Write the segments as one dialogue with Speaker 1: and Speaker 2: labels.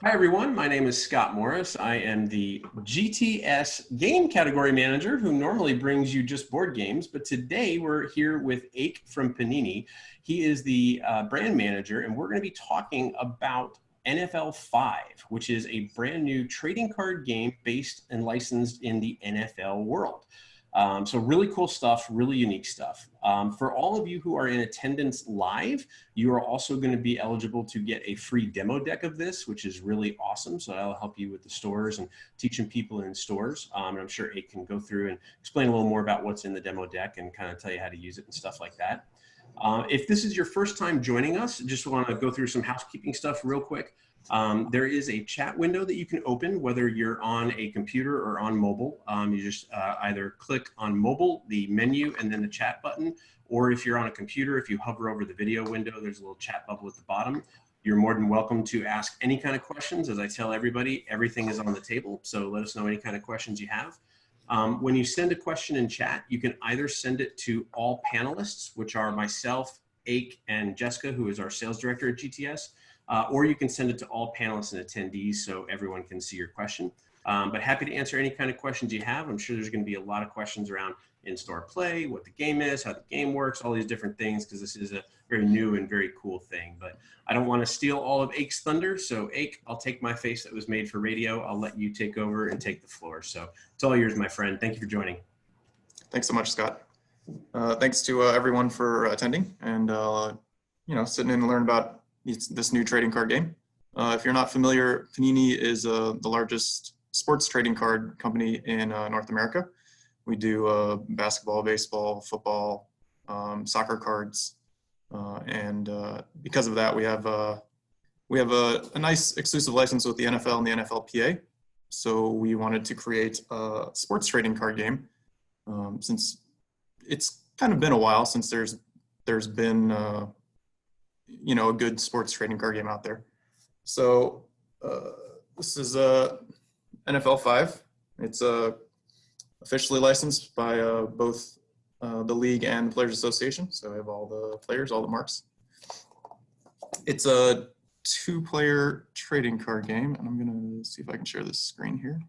Speaker 1: Hi everyone, my name is Scott Morris. I am the GTS game category manager who normally brings you just board games, but today we're here with Ake from Panini. He is the brand manager, and we're going to be talking about NFL 5, which is a brand new trading card game based and licensed in the NFL world. So really cool stuff, really unique stuff. For all of you who are in attendance live, you are also going to be eligible to get a free demo deck of this, which is really awesome. So that'll help you with the stores and teaching people in stores. And I'm sure Ake can go through and explain a little more about what's in the demo deck and kind of tell you how to use it and stuff like that. If this is your first time joining us, just want to go through some housekeeping stuff real quick. There is a chat window that you can open, whether you're on a computer or on mobile. You just either click on mobile, the menu, and then the chat button, or if you're on a computer, if you hover over the video window, there's a little chat bubble at the bottom. You're more than welcome to ask any kind of questions. As I tell everybody, everything is on the table, so let us know any kind of questions you have. When you send a question in chat, you can either send it to all panelists, which are myself, Ake, and Jessica, who is our sales director at GTS, or you can send it to all panelists and attendees so everyone can see your question. But happy to answer any kind of questions you have. I'm sure there's going to be a lot of questions around in-store play, what the game is, how the game works, all these different things, because this is a very new and very cool thing. But I don't want to steal all of Ake's thunder. So Ake, I'll take my face that was made for radio. I'll let you take over and take the floor. So it's all yours, my friend. Thank you for joining.
Speaker 2: Thanks so much, Scott. Thanks to everyone for attending and sitting in and learn about this new trading card game. If you're not familiar, Panini is the largest sports trading card company in North America. We do basketball, baseball, football, soccer cards, and because of that, we have a nice exclusive license with the NFL and the NFLPA. So we wanted to create a sports trading card game since it's kind of been a while since there's been a good sports trading card game out there. So this is NFL 5. It's officially licensed by both the league and the Players Association. So I have all the players, all the marks. It's a 2-player trading card game, and I'm gonna see if I can share this screen here.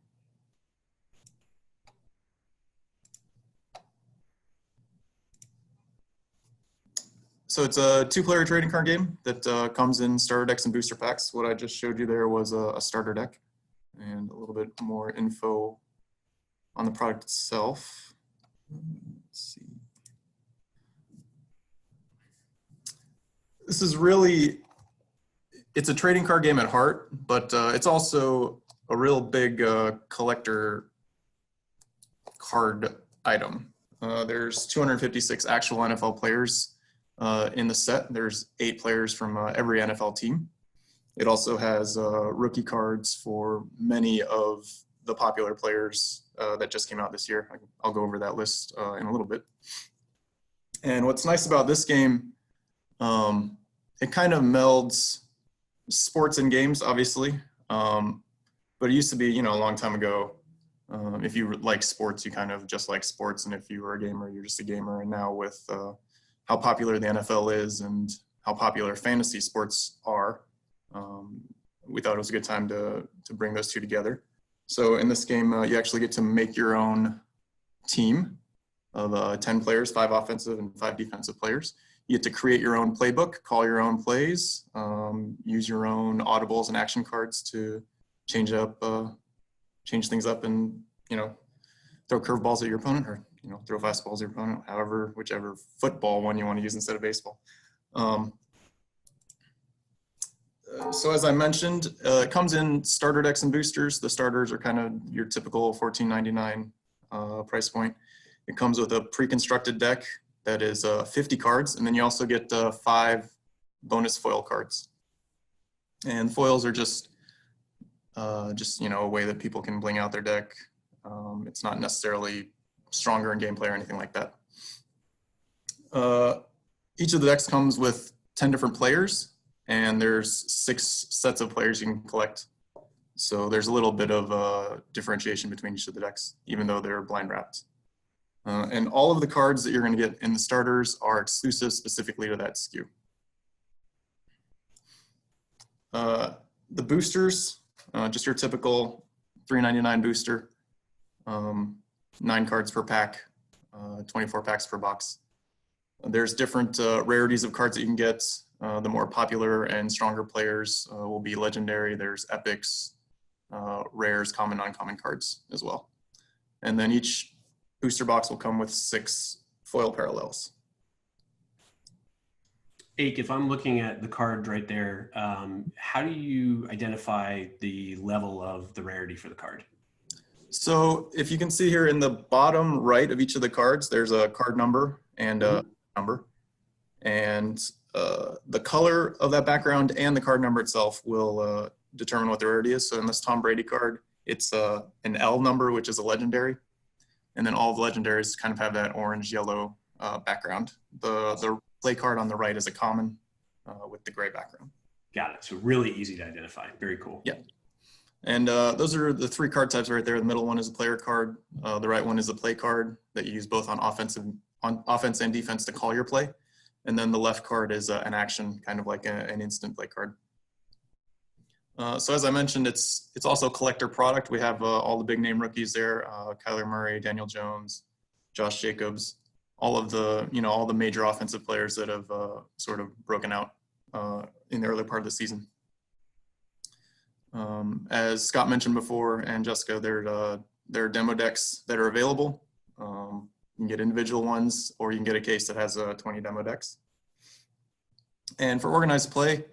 Speaker 2: So it's a 2-player trading card game that comes in starter decks and booster packs. What I just showed you there was a starter deck and a little bit more info on the product itself. Let's see. This is really, it's a trading card game at heart, but it's also a real big collector card item. There's 256 actual NFL players in the set. There's 8 players from every NFL team. It also has rookie cards for many of the popular players that just came out this year. I'll go over that list in a little bit. And what's nice about this game, it kind of melds sports and games, obviously. But it used to be, a long time ago, if you like sports, you kind of just like sports. And if you were a gamer, you're just a gamer. And now with how popular the NFL is and how popular fantasy sports are, we thought it was a good time to bring those two together. So in this game, you actually get to make your own team of 10 players, 5 offensive and 5 defensive players. You get to create your own playbook, call your own plays, use your own audibles and action cards to change things up and, throw curveballs at your opponent or, throw fastballs at your opponent, whichever football one you want to use instead of baseball. So as I mentioned, it comes in starter decks and boosters. The starters are kind of your typical $14.99 price point. It comes with a pre-constructed deck that is 50 cards, and then you also get 5 bonus foil cards. And foils are just a way that people can bling out their deck. It's not necessarily stronger in gameplay or anything like that. Each of the decks comes with 10 different players, and there's 6 sets of players you can collect. So there's a little bit of differentiation between each of the decks, even though they're blind wrapped. And all of the cards that you're going to get in the starters are exclusive specifically to that SKU. The boosters Just your typical $3.99 booster, 9 cards per pack, 24 packs per box. There's different rarities of cards that you can get. The more popular and stronger players will be legendary. There's epics, rares, common, uncommon cards as well. And then each booster box will come with 6 foil parallels.
Speaker 1: Ake, if I'm looking at the card right there, how do you identify the level of the rarity for the card?
Speaker 2: So if you can see here in the bottom right of each of the cards, there's a card number and a number. And the color of that background and the card number itself will determine what the rarity is. So in this Tom Brady card, it's an L number, which is a legendary. And then all the legendaries kind of have that orange-yellow background. The play card on the right is a common with the gray background.
Speaker 1: Got it. So really easy to identify. Very cool.
Speaker 2: Yeah. And those are the 3 card types right there. The middle one is a player card. The right one is a play card that you use both on offense and defense to call your play. And then the left card is an action, kind of like an instant play card. So as I mentioned, it's also a collector product. We have all the big name rookies there: Kyler Murray, Daniel Jones, Josh Jacobs, all the major offensive players that have sort of broken out in the early part of the season. As Scott mentioned before, and Jessica, there are demo decks that are available. You can get individual ones, or you can get a case that has 20 demo decks. And for organized play,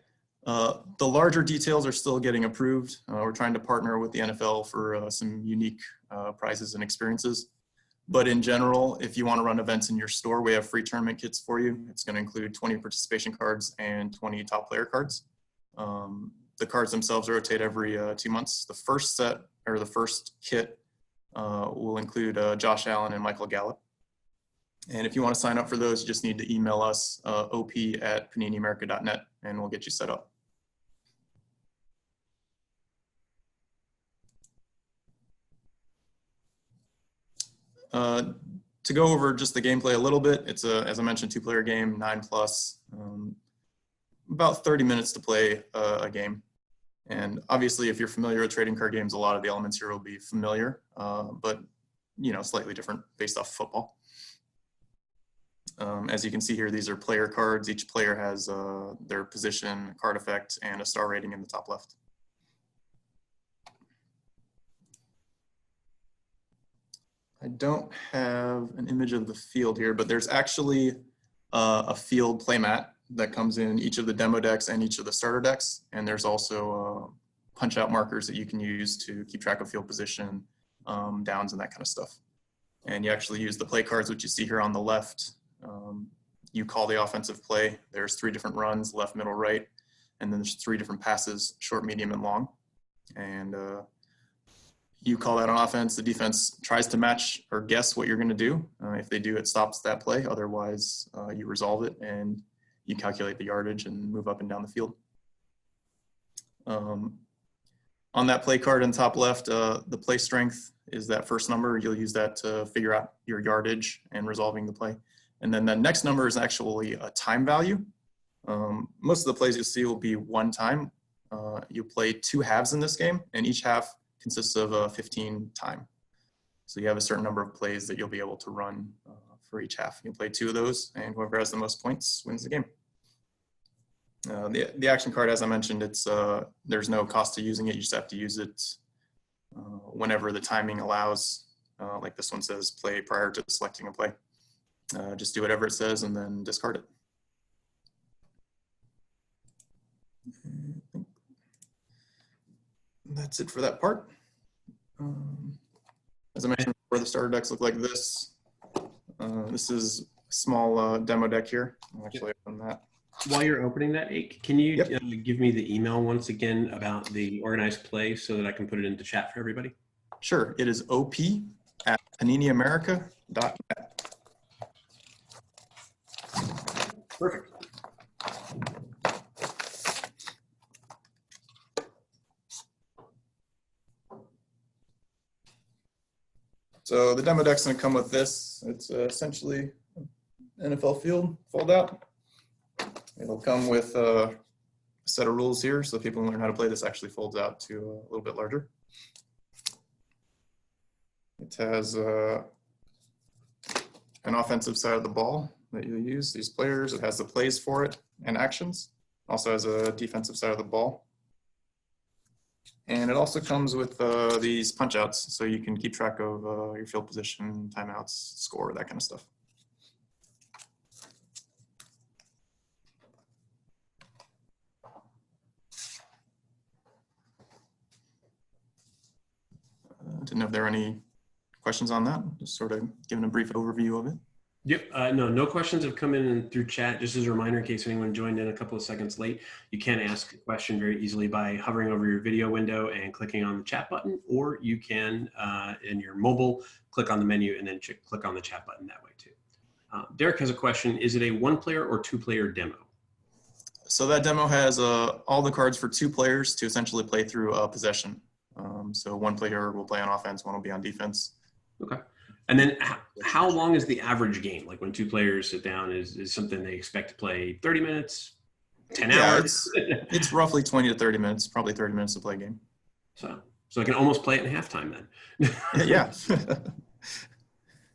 Speaker 2: the larger details are still getting approved. We're trying to partner with the NFL for some unique prizes and experiences. But in general, if you want to run events in your store, we have free tournament kits for you. It's going to include 20 participation cards and 20 top player cards. The cards themselves rotate every 2 months. The first set, or the first kit, will include Josh Allen and Michael Gallup. And if you want to sign up for those, you just need to email us, op@paniniamerica.net, and we'll get you set up. To go over just the gameplay a little bit, it's as I mentioned, 2-player game, 9+, about 30 minutes to play a game. And obviously, if you're familiar with trading card games, a lot of the elements here will be familiar, but slightly different based off football. As you can see here, these are player cards. Each player has their position, card effect, and a star rating in the top left. I don't have an image of the field here, but there's actually a field playmat that comes in each of the demo decks and each of the starter decks. And there's also punch out markers that you can use to keep track of field position, downs, and that kind of stuff. And you actually use the play cards, which you see here on the left. You call the offensive play. There's 3 different runs: left, middle, right. And then there's 3 different passes: short, medium, and long. And you call that on offense. The defense tries to match or guess what you're going to do. If they do, it stops that play. Otherwise, you resolve it and you calculate the yardage and move up and down the field. On that play card in top left, the play strength is that first number. You'll use that to figure out your yardage and resolving the play. And then the next number is actually a time value. Most of the plays you'll see will be 1 time. You play 2 halves in this game, and each half consists of 15 time. So you have a certain number of plays that you'll be able to run for each half. You'll play 2 of those, and whoever has the most points wins the game. The action card, as I mentioned, there's no cost to using it. You just have to use it whenever the timing allows. Like this one says, play prior to selecting a play. Just do whatever it says and then discard it. That's it for that part. As I mentioned before, the starter decks look like this. This is a small demo deck here. I'll actually open that.
Speaker 1: While you're opening that, Ake, can you give me the email once again about the organized play so that I can put it into chat for everybody?
Speaker 2: Sure. It is op@paniniamerica.net.
Speaker 1: Perfect.
Speaker 2: So the demo deck's going to come with this. It's essentially NFL field fold out. It'll come with a set of rules here, so people learn how to play. This actually folds out to a little bit larger. It has an offensive side of the ball that you use, these players. It has the plays for it and actions. Also has a defensive side of the ball. And it also comes with these punch outs, so you can keep track of your field position, timeouts, score, that kind of stuff. Didn't know if there were any questions on that. Just sort of giving a brief overview of it.
Speaker 1: Yep. No questions have come in through chat. Just as a reminder, in case anyone joined in a couple of seconds late, you can ask a question very easily by hovering over your video window and clicking on the chat button, or you can, in your mobile, click on the menu and then click on the chat button that way too. Derek has a question. Is it a 1-player or 2-player demo?
Speaker 2: So that demo has all the cards for 2 players to essentially play through a possession. So 1 player will play on offense, 1 will be on defense.
Speaker 1: Okay. And then how long is the average game? Like when 2 players sit down, is something they expect to play 30 minutes, 10 hours?
Speaker 2: It's roughly 20 to 30 minutes, probably 30 minutes to play a game.
Speaker 1: So I can almost play it in halftime then.
Speaker 2: Yeah,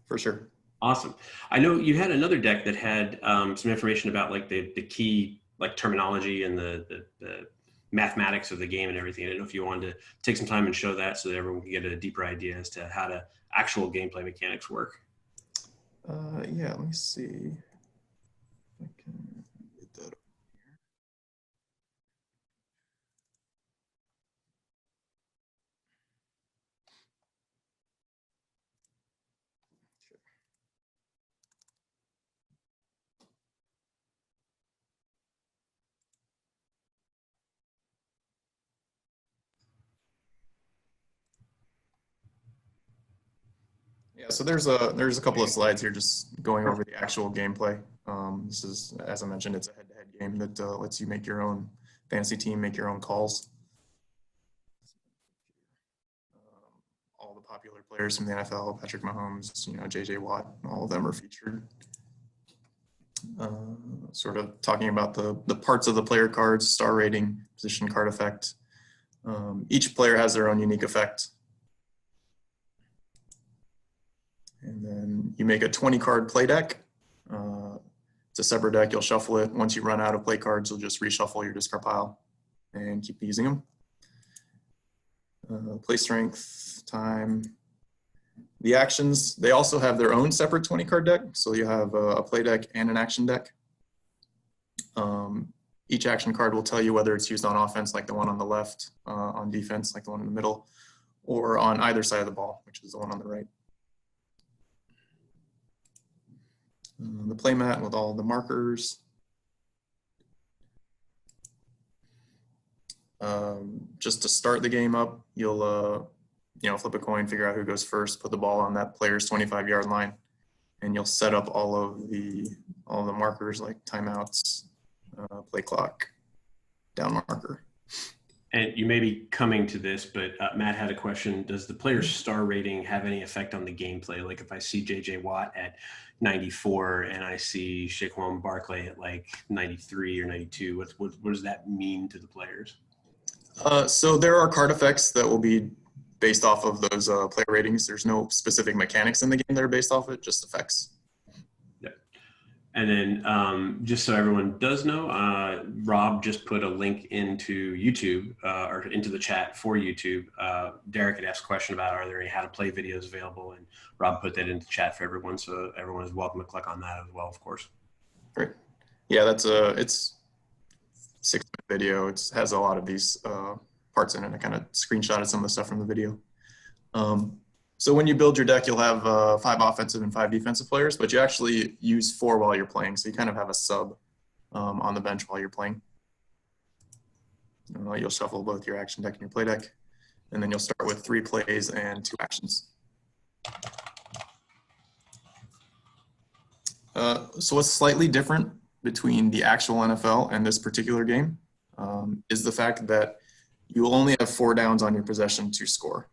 Speaker 2: for sure.
Speaker 1: Awesome. I know you had another deck that had some information about like the key like terminology and the mathematics of the game and everything. I don't know if you wanted to take some time and show that so that everyone can get a deeper idea as to how to actual gameplay mechanics work.
Speaker 2: Yeah, let me see if I can get that up here. Yeah, so there's a couple of slides here just going over the actual gameplay. This is, as I mentioned, it's a head-to-head game that lets you make your own fantasy team, make your own calls. All the popular players from the NFL, Patrick Mahomes, J.J. Watt, all of them are featured. Sort of talking about the parts of the player cards, star rating, position card effect. Each player has their own unique effect. And then you make a 20-card play deck. It's a separate deck. You'll shuffle it. Once you run out of play cards, you'll just reshuffle your discard pile and keep using them. Play strength, time. The actions, they also have their own separate 20-card deck. So you have a play deck and an action deck. Each action card will tell you whether it's used on offense, like the one on the left, on defense, like the one in the middle, or on either side of the ball, which is the one on the right. The play mat with all the markers. Just to start the game up, you'll flip a coin, figure out who goes first, put the ball on that player's 25-yard line, and you'll set up all the markers like timeouts, play clock, down marker.
Speaker 1: And you may be coming to this, but Matt had a question. Does the player's star rating have any effect on the gameplay? Like if I see J.J. Watt at 94 and I see Saquon Barkley at like 93 or 92, what does that mean to the players?
Speaker 2: So there are card effects that will be based off of those player ratings. There's no specific mechanics in the game that are based off it, just effects.
Speaker 1: And then just so everyone does know, Rob just put a link into YouTube or into the chat for YouTube. Derek had asked a question about are there any how to play videos available, and Rob put that into chat for everyone, so everyone is welcome to click on that as well, of course. Great.
Speaker 2: Yeah, that's it's 6-minute video. It has a lot of these parts in it. I kind of screenshotted some of the stuff from the video. So when you build your deck, you'll have 5 offensive and 5 defensive players, but you actually use 4 while you're playing. So you kind of have a sub on the bench while you're playing. You'll shuffle both your action deck and your play deck, and then you'll start with 3 plays and 2 actions. So what's slightly different between the actual NFL and this particular game is the fact that you will only have 4 downs on your possession to score.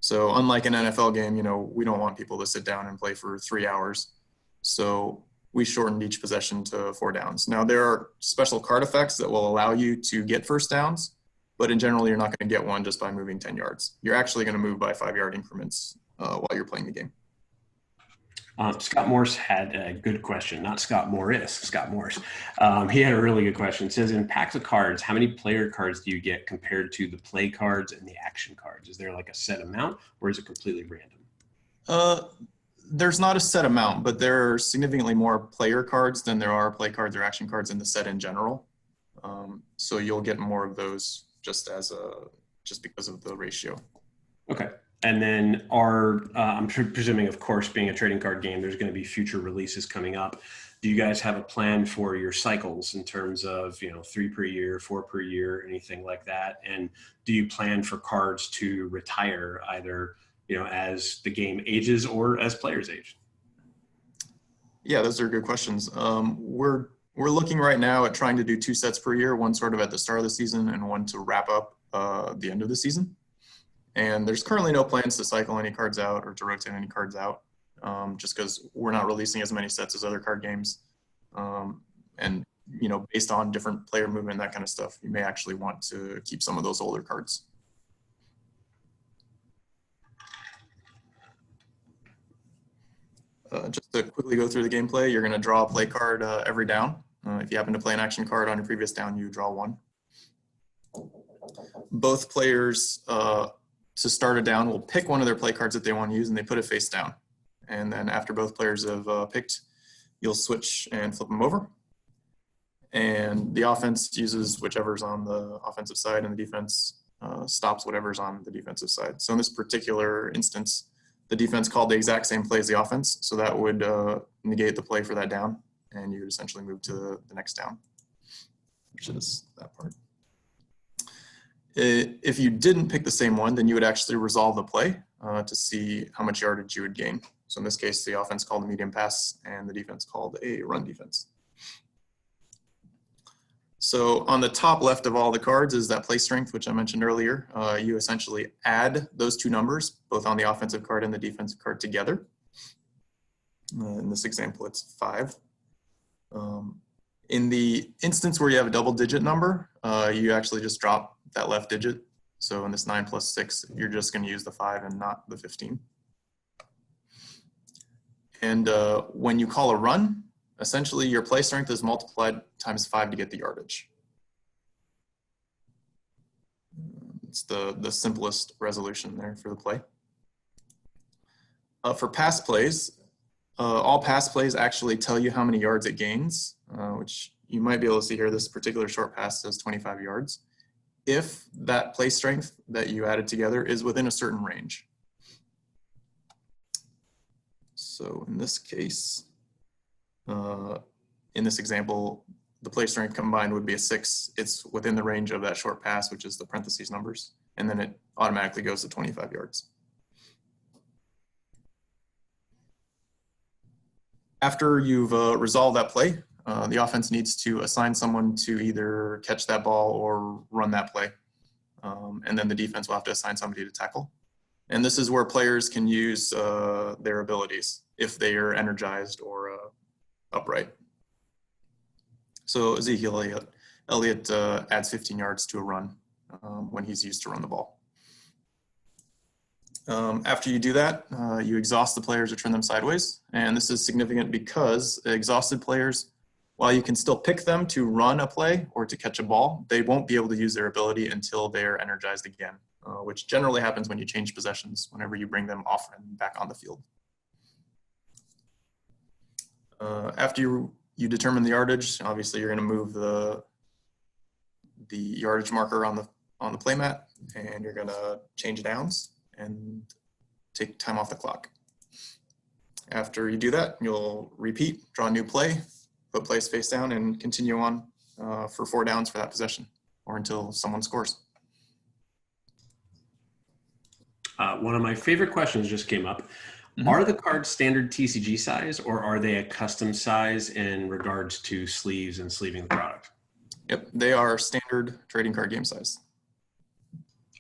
Speaker 2: So unlike an NFL game, we don't want people to sit down and play for 3 hours. So we shortened each possession to 4 downs. Now, there are special card effects that will allow you to get first downs, but in general, you're not going to get one just by moving 10 yards. You're actually going to move by 5-yard increments while you're playing the game.
Speaker 1: Scott Morse had a good question. Not Scott Morris, Scott Morse. He had a really good question. It says, in packs of cards, how many player cards do you get compared to the play cards and the action cards? Is there like a set amount, or is it completely random?
Speaker 2: There's not a set amount, but there are significantly more player cards than there are play cards or action cards in the set in general. So you'll get more of those just because of the ratio.
Speaker 1: Okay. And then I'm presuming, of course, being a trading card game, there's going to be future releases coming up. Do you guys have a plan for your cycles in terms of, 3 per year, 4 per year, anything like that? And do you plan for cards to retire either, as the game ages or as players age?
Speaker 2: Yeah, those are good questions. We're looking right now at trying to do 2 sets per year, one sort of at the start of the season and one to wrap up the end of the season. And there's currently no plans to cycle any cards out or to rotate any cards out, just because we're not releasing as many sets as other card games. And, based on different player movement, that kind of stuff, you may actually want to keep some of those older cards. Just to quickly go through the gameplay, you're going to draw a play card every down. If you happen to play an action card on your previous down, you draw one. Both players, to start a down, will pick one of their play cards that they want to use, and they put it face down. And then after both players have picked, you'll switch and flip them over. And the offense uses whichever's on the offensive side, and the defense stops whatever's on the defensive side. So in this particular instance, the defense called the exact same play as the offense, so that would negate the play for that down, and you would essentially move to the next down, which is that part. If you didn't pick the same one, then you would actually resolve the play to see how much yardage you would gain. So in this case, the offense called a medium pass, and the defense called a run defense. So on the top left of all the cards is that play strength, which I mentioned earlier. You essentially add those 2 numbers, both on the offensive card and the defensive card together. In this example, it's 5. In the instance where you have a double-digit number, you actually just drop that left digit. So in this 9 plus 6, you're just going to use the 5 and not the 15. And when you call a run, essentially your play strength is multiplied times 5 to get the yardage. It's the simplest resolution there for the play. For pass plays, all pass plays actually tell you how many yards it gains, which you might be able to see here. This particular short pass says 25 yards. If that play strength that you added together is within a certain range. So in this case, in this example, the play strength combined would be a 6. It's within the range of that short pass, which is the parentheses numbers, and then it automatically goes to 25 yards. After you've resolved that play, the offense needs to assign someone to either catch that ball or run that play. And then the defense will have to assign somebody to tackle. And this is where players can use their abilities if they are energized or upright. So Ezekiel Elliott adds 15 yards to a run when he's used to run the ball. After you do that, you exhaust the players or turn them sideways. And this is significant because exhausted players, while you can still pick them to run a play or to catch a ball, they won't be able to use their ability until they're energized again, which generally happens when you change possessions, whenever you bring them off and back on the field. After you determine the yardage, obviously you're going to move the yardage marker on the play mat, and you're going to change downs and take time off the clock. After you do that, you'll repeat, draw a new play, put plays face down, and continue on for 4 downs for that possession or until someone scores.
Speaker 1: One of my favorite questions just came up. Mm-hmm. Are the cards standard TCG size, or are they a custom size in regards to sleeves and sleeving the product?
Speaker 2: Yep, they are standard trading card game size.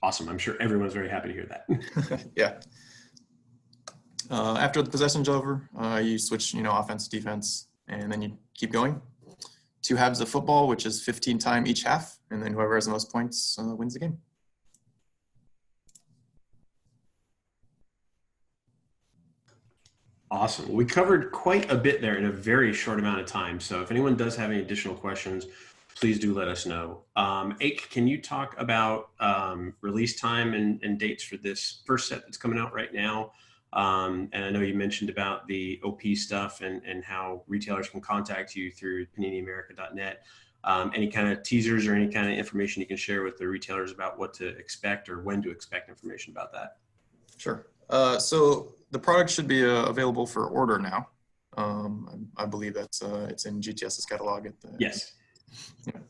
Speaker 1: Awesome. I'm sure everyone's very happy to hear that.
Speaker 2: Yeah. After the possession's over, you switch, offense, defense, and then you keep going. 2 halves of football, which is 15 time each half, and then whoever has the most points wins the game.
Speaker 1: Awesome. We covered quite a bit there in a very short amount of time. So if anyone does have any additional questions, please do let us know. Ake, can you talk about release time and dates for this first set that's coming out right now? And I know you mentioned about the OP stuff and how retailers can contact you through paniniamerica.net. Any kind of teasers or any kind of information you can share with the retailers about what to expect or when to expect information about that?
Speaker 2: Sure. So the product should be available for order now. I believe that's it's in GTS's catalog at the
Speaker 1: Yes.
Speaker 2: Yeah.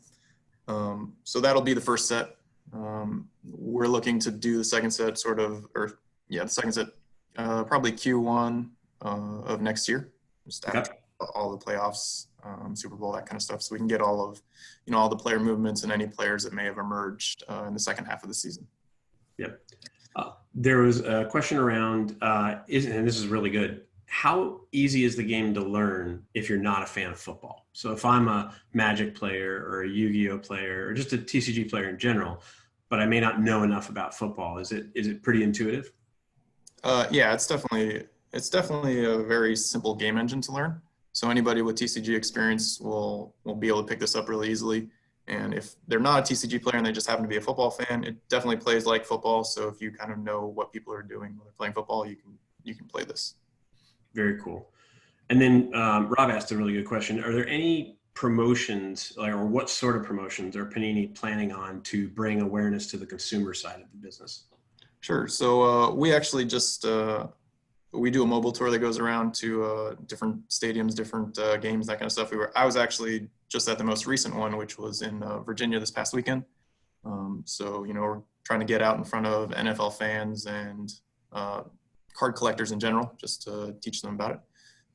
Speaker 2: So that'll be the first set. We're looking to do the second set the second set probably Q1 of next year, just after all the playoffs, Super Bowl, that kind of stuff, so we can get all of all the player movements and any players that may have emerged in the second half of the season.
Speaker 1: Yep. There was a question around, and this is really good, how easy is the game to learn if you're not a fan of football? So if I'm a Magic player or a Yu-Gi-Oh player or just a TCG player in general, but I may not know enough about football, is it pretty intuitive?
Speaker 2: Yeah, it's definitely a very simple game engine to learn. So anybody with TCG experience will be able to pick this up really easily. And if they're not a TCG player and they just happen to be a football fan, it definitely plays like football. So if you kind of know what people are doing when they're playing football, you can play this.
Speaker 1: Very cool. And then Rob asked a really good question. Are there any promotions, or what sort of promotions are Panini planning on to bring awareness to the consumer side of the business?
Speaker 2: Sure. So we actually just we do a mobile tour that goes around to different stadiums, different games, that kind of stuff. I was actually just at the most recent one, which was in Virginia this past weekend. So we're trying to get out in front of NFL fans and card collectors in general, just to teach them about it.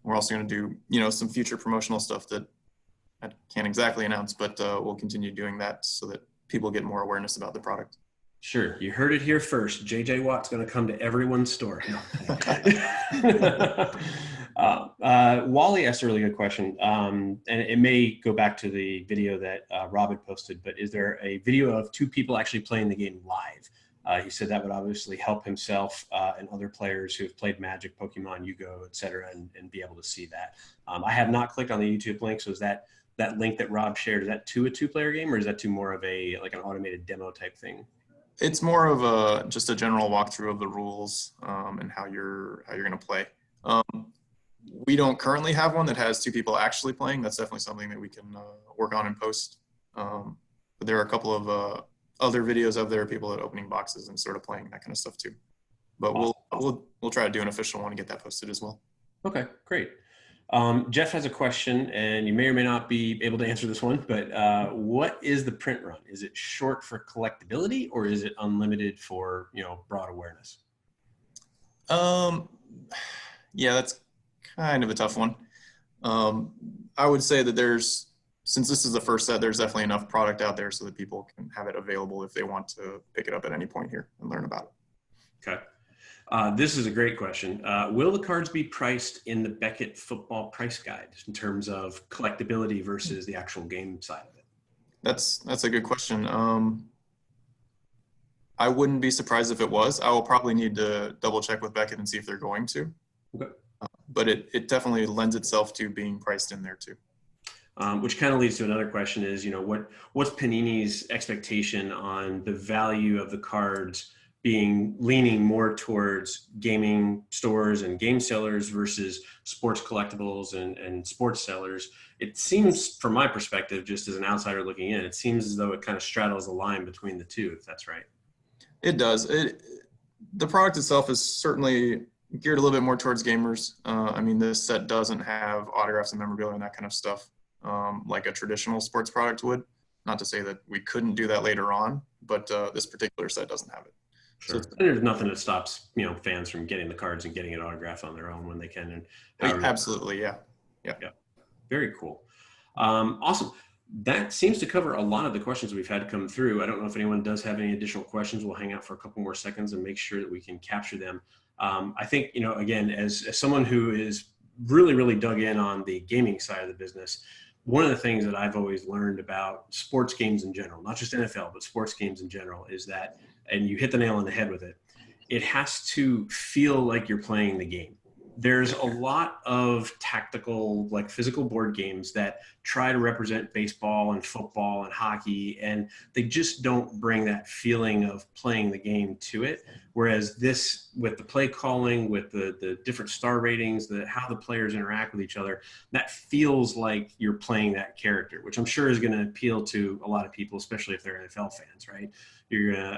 Speaker 2: We're also going to do some future promotional stuff that I can't exactly announce, but we'll continue doing that so that people get more awareness about the product.
Speaker 1: Sure. You heard it here first. JJ Watt's going to come to everyone's store. Wally asked a really good question, and it may go back to the video that Rob had posted, but is there a video of 2 people actually playing the game live? He said that would obviously help himself and other players who have played Magic, Pokemon, Yu-Gi-Oh, et cetera, and be able to see that. I have not clicked on the YouTube link, so is that link that Rob shared, is that to a 2-player game, or is that to more of like an automated demo type thing?
Speaker 2: It's more of just a general walkthrough of the rules and how you're going to play. We don't currently have one that has 2 people actually playing. That's definitely something that we can work on in post. But there are a couple of other videos of there, people at opening boxes and sort of playing that kind of stuff too. But we'll try to do an official one and get that posted as well.
Speaker 1: Okay, great. Jeff has a question, and you may or may not be able to answer this one, but what is the print run? Is it short for collectability, or is it unlimited for broad awareness?
Speaker 2: Yeah, that's kind of a tough one. I would say that since this is the first set, there's definitely enough product out there so that people can have it available if they want to pick it up at any point here and learn about it.
Speaker 1: Okay. This is a great question. Will the cards be priced in the Beckett football price guide in terms of collectability versus the actual game side of it?
Speaker 2: That's a good question. I wouldn't be surprised if it was. I will probably need to double check with Beckett and see if they're going to.
Speaker 1: Okay.
Speaker 2: But it definitely lends itself to being priced in there too.
Speaker 1: Which kind of leads to another question is, what's Panini's expectation on the value of the cards leaning more towards gaming stores and game sellers versus sports collectibles and sports sellers? It seems, from my perspective, just as an outsider looking in, it seems as though it kind of straddles the line between the two, if that's right.
Speaker 2: It does. The product itself is certainly geared a little bit more towards gamers. I mean, this set doesn't have autographs and memorabilia and that kind of stuff like a traditional sports product would. Not to say that we couldn't do that later on, but this particular set doesn't have it.
Speaker 1: Sure. So there's nothing that stops fans from getting the cards and getting it autographed on their own when they can. And
Speaker 2: absolutely, yeah.
Speaker 1: Very cool. Awesome. That seems to cover a lot of the questions we've had come through. I don't know if anyone does have any additional questions. We'll hang out for a couple more seconds and make sure that we can capture them. I think again, as someone who is really, really dug in on the gaming side of the business, one of the things that I've always learned about sports games in general, not just NFL, but sports games in general, is that, and you hit the nail on the head with it, it has to feel like you're playing the game. There's a lot of tactical, like physical board games that try to represent baseball and football and hockey, and they just don't bring that feeling of playing the game to it. Whereas this, with the play calling, with the different star ratings, how the players interact with each other, that feels like you're playing that character, which I'm sure is going to appeal to a lot of people, especially if they're NFL fans, right?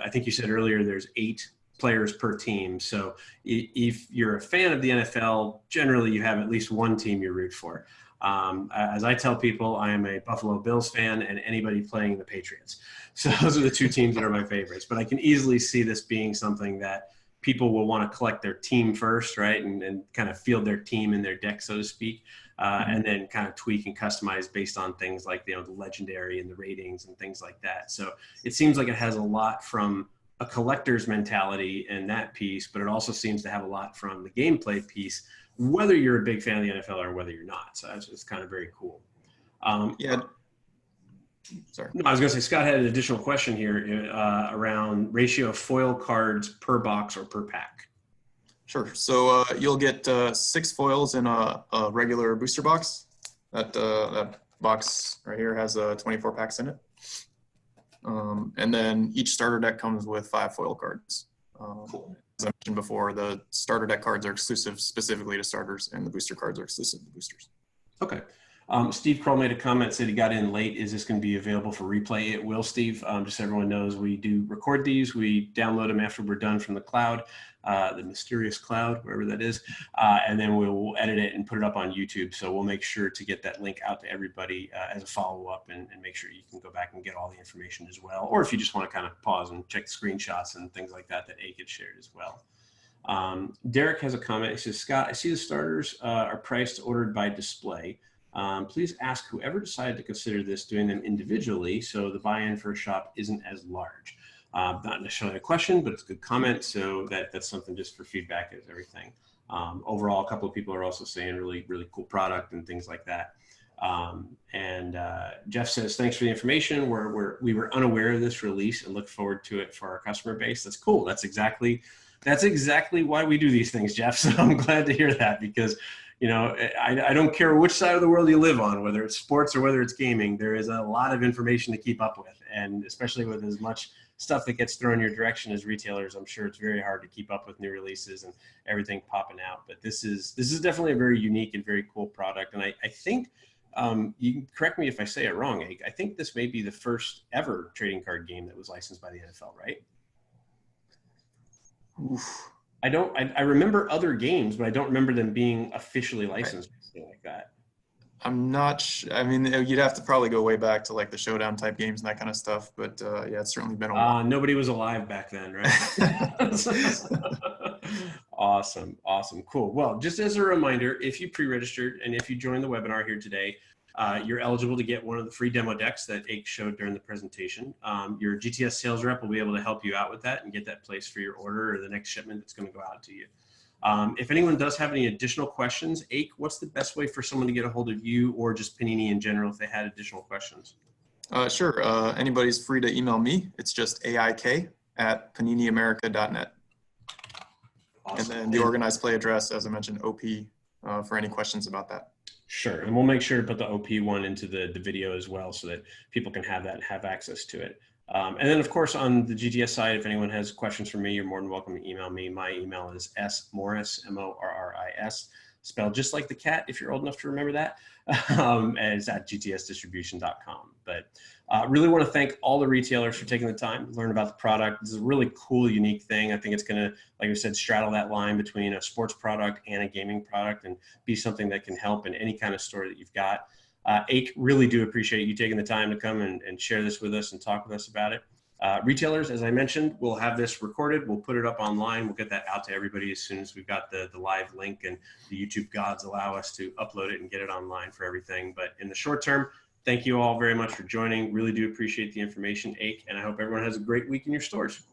Speaker 1: I think you said earlier, there's 8 players per team. So if you're a fan of the NFL, generally you have at least one team you root for. As I tell people, I am a Buffalo Bills fan and anybody playing the Patriots. So those are the 2 teams that are my favorites. But I can easily see this being something that people will want to collect their team first, right? And kind of field their team in their deck, so to speak. And then kind of tweak and customize based on things like, the legendary and the ratings and things like that. So it seems like it has a lot from a collector's mentality in that piece, but it also seems to have a lot from the gameplay piece, whether you're a big fan of the NFL or whether you're not. So that's just kind of very cool.
Speaker 2: Yeah. Sorry.
Speaker 1: No, I was going to say, Scott had an additional question here around ratio of foil cards per box or per pack.
Speaker 2: Sure. So you'll get 6 foils in a regular booster box. That box right here has 24 packs in it. And then each starter deck comes with 5 foil cards. Cool. As I mentioned before, the starter deck cards are exclusive specifically to starters, and the booster cards are exclusive to boosters.
Speaker 1: Okay. Steve Kroll made a comment, said he got in late. Is this going to be available for replay? It will, Steve. Just so everyone knows, we do record these. We download them after we're done from the cloud, the mysterious cloud, wherever that is. And then we'll edit it and put it up on YouTube. So we'll make sure to get that link out to everybody as a follow-up and make sure you can go back and get all the information as well. Or if you just want to kind of pause and check the screenshots and things like that Ake had shared as well. Derek has a comment. He says, Scott, I see the starters are priced ordered by display. Please ask whoever decided to consider this doing them individually so the buy-in for a shop isn't as large. Not necessarily a question, but it's a good comment. So that's something just for feedback as everything. Overall, a couple of people are also saying really, really cool product and things like that. Jeff says, thanks for the information. We were unaware of this release and look forward to it for our customer base. That's cool. That's exactly why we do these things, Jeff. So I'm glad to hear that because I don't care which side of the world you live on, whether it's sports or whether it's gaming, there is a lot of information to keep up with. And especially with as much stuff that gets thrown your direction as retailers, I'm sure it's very hard to keep up with new releases and everything popping out. But this is definitely a very unique and very cool product. And I think, you can correct me if I say it wrong, I think this may be the first ever trading card game that was licensed by the NFL, right?
Speaker 2: Oof.
Speaker 1: I remember other games, but I don't remember them being officially licensed or something like that.
Speaker 2: I'm not sure. I mean, you'd have to probably go way back to like the Showdown type games and that kind of stuff. But yeah, it's certainly been a while.
Speaker 1: Nobody was alive back then, right? Awesome. Cool. Well, just as a reminder, if you pre-registered and if you joined the webinar here today, you're eligible to get one of the free demo decks that Ake showed during the presentation. Your GTS sales rep will be able to help you out with that and get that placed for your order or the next shipment that's going to go out to you. If anyone does have any additional questions, Ake, what's the best way for someone to get a hold of you or just Panini in general if they had additional questions?
Speaker 2: Sure. Anybody's free to email me. It's just aik@paniniamerica.net. Awesome. And then the organized play address, as I mentioned, OP, for any questions about that.
Speaker 1: Sure. And we'll make sure to put the OP one into the video as well so that people can have that and have access to it. And then, of course, on the GTS side, if anyone has questions for me, you're more than welcome to email me. My email is smorris, M-O-R-R-I-S, spelled just like the cat, if you're old enough to remember that. And it's at gtsdistribution.com. But really want to thank all the retailers for taking the time to learn about the product. This is a really cool, unique thing. I think it's going to, like I said, straddle that line between a sports product and a gaming product and be something that can help in any kind of store that you've got. Ake, really do appreciate you taking the time to come and share this with us and talk with us about it. Retailers, as I mentioned, we'll have this recorded. We'll put it up online. We'll get that out to everybody as soon as we've got the live link and the YouTube gods allow us to upload it and get it online for everything. But in the short term, thank you all very much for joining. Really do appreciate the information, Ake, and I hope everyone has a great week in your stores.